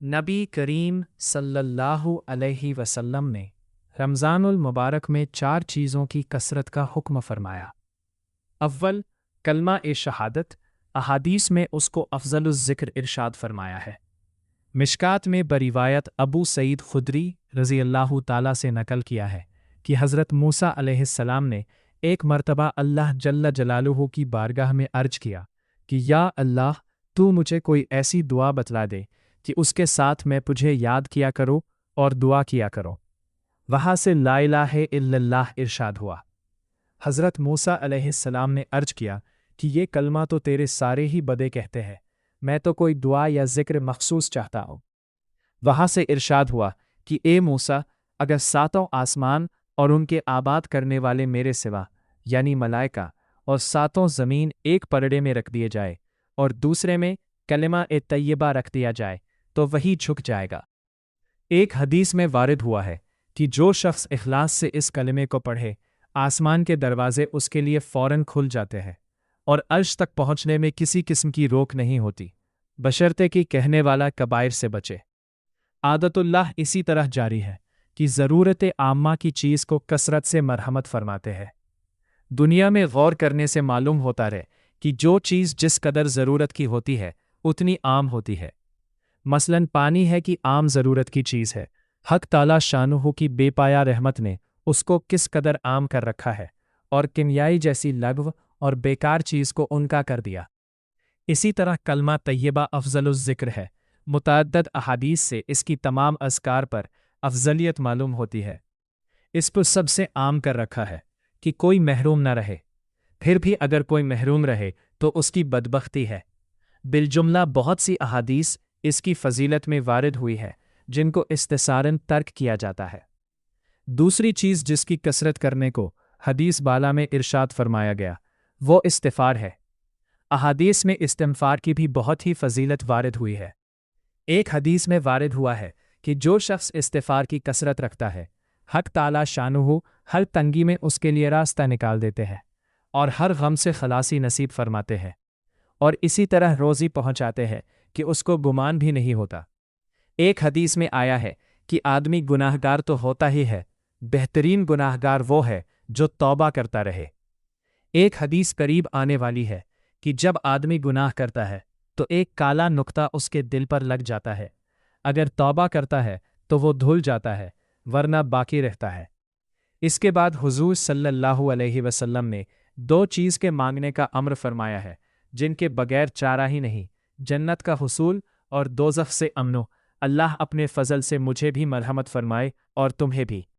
नबी करीम सल्लल्लाहु अलैहि वसल्लम ने रमज़ानुल मुबारक में 4 चीज़ों की कसरत का हुक्म फरमाया। अव्वल, कलमा ए शहादत। अहादीस में उसको अफ़ज़लुज़ ज़िक्र इरशाद फरमाया है। मिशकात में बरिवायत अबू सईद खुदरी रज़ी अल्लाहु ताला से नकल किया है कि हज़रत मूसा अलैहिस्सलाम ने एक मर्तबा अल्लाह जल्ल जलालुहु की बारगाह में अर्ज किया कि या अल्लाह, तू मुझे कोई ऐसी दुआ बतला दे कि उसके साथ मैं तुझे याद किया करो और दुआ किया करो। वहाँ से ला इलाहा इल्लल्लाह इरशाद हुआ। हज़रत मूसा अलैहिस्सलाम ने अर्ज किया कि ये कलमा तो तेरे सारे ही बदे कहते हैं, मैं तो कोई दुआ या ज़िक्र मखसूस चाहता हूँ। वहाँ से इरशाद हुआ कि ए मूसा, अगर सातों आसमान और उनके आबाद करने वाले मेरे सिवा यानी मलाइका और सातों ज़मीन एक परड़े में रख दिए जाए और दूसरे में कलिमा ए तैयबा रख दिया जाए तो वही झुक जाएगा। एक हदीस में वारिद हुआ है कि जो शख्स इखलास से इस कलिमे को पढ़े, आसमान के दरवाजे उसके लिए फ़ौरन खुल जाते हैं और अर्श तक पहुँचने में किसी किस्म की रोक नहीं होती, बशर्ते कि कहने वाला कबाइर से बचे। आदतुल्लाह इसी तरह जारी है कि ज़रूरत आम्मा की चीज़ को कसरत से मरहमत फरमाते हैं। दुनिया में गौर करने से मालूम होता रहे कि जो चीज़ जिस कदर ज़रूरत की होती है उतनी आम होती है। मसलन पानी है कि आम ज़रूरत की चीज़ है, हक ताला शानुहु की बेपाया रहमत ने उसको किस कदर आम कर रखा है और किमियाई जैसी लग़व और बेकार चीज़ को उनका कर दिया। इसी तरह कलमा तैयबा अफ़ज़लुज़ ज़िक्र है। मुतअद्दिद अहादीस से इसकी तमाम अज़कार पर अफ़ज़लियत मालूम होती है। इस पर सबसे आम कर रखा है कि कोई महरूम न रहे। फिर भी अगर कोई महरूम रहे तो उसकी बदबख्ती है। बिलजुमला बहुत सी अहादीस इसकी फ़जीलत में वारिद हुई है जिनको इख्तिसारन तर्क किया जाता है। दूसरी चीज़ जिसकी कसरत करने को हदीस बाला में इरशाद फरमाया गया वो इस्तिग़फ़ार है। अहादीस में इस्तिग़फ़ार की भी बहुत ही फ़जीलत वारिद हुई है। एक हदीस में वारिद हुआ है कि जो शख्स इस्तिग़फ़ार की कसरत रखता है, हक ताला शानुहु हर तंगी में उसके लिए रास्ता निकाल देते हैं और हर गम से खलासी नसीब फरमाते हैं और इसी तरह रोज़ी पहुँचाते हैं कि उसको गुमान भी नहीं होता। एक हदीस में आया है कि आदमी गुनाहगार तो होता ही है, बेहतरीन गुनाहगार वो है जो तौबा करता रहे। एक हदीस करीब आने वाली है कि जब आदमी गुनाह करता है तो एक काला नुक्ता उसके दिल पर लग जाता है। अगर तौबा करता है तो वो धुल जाता है, वरना बाकी रहता है। इसके बाद हुज़ूर सल्लल्लाहु अलैहि वसल्लम ने 2 चीज़ के मांगने का अम्र फरमाया है जिनके बगैर चारा ही नहीं, जन्नत का हुसूल और दोज़ख से अमनो। अल्लाह अपने फ़ज़ल से मुझे भी मरहमत फरमाए और तुम्हें भी।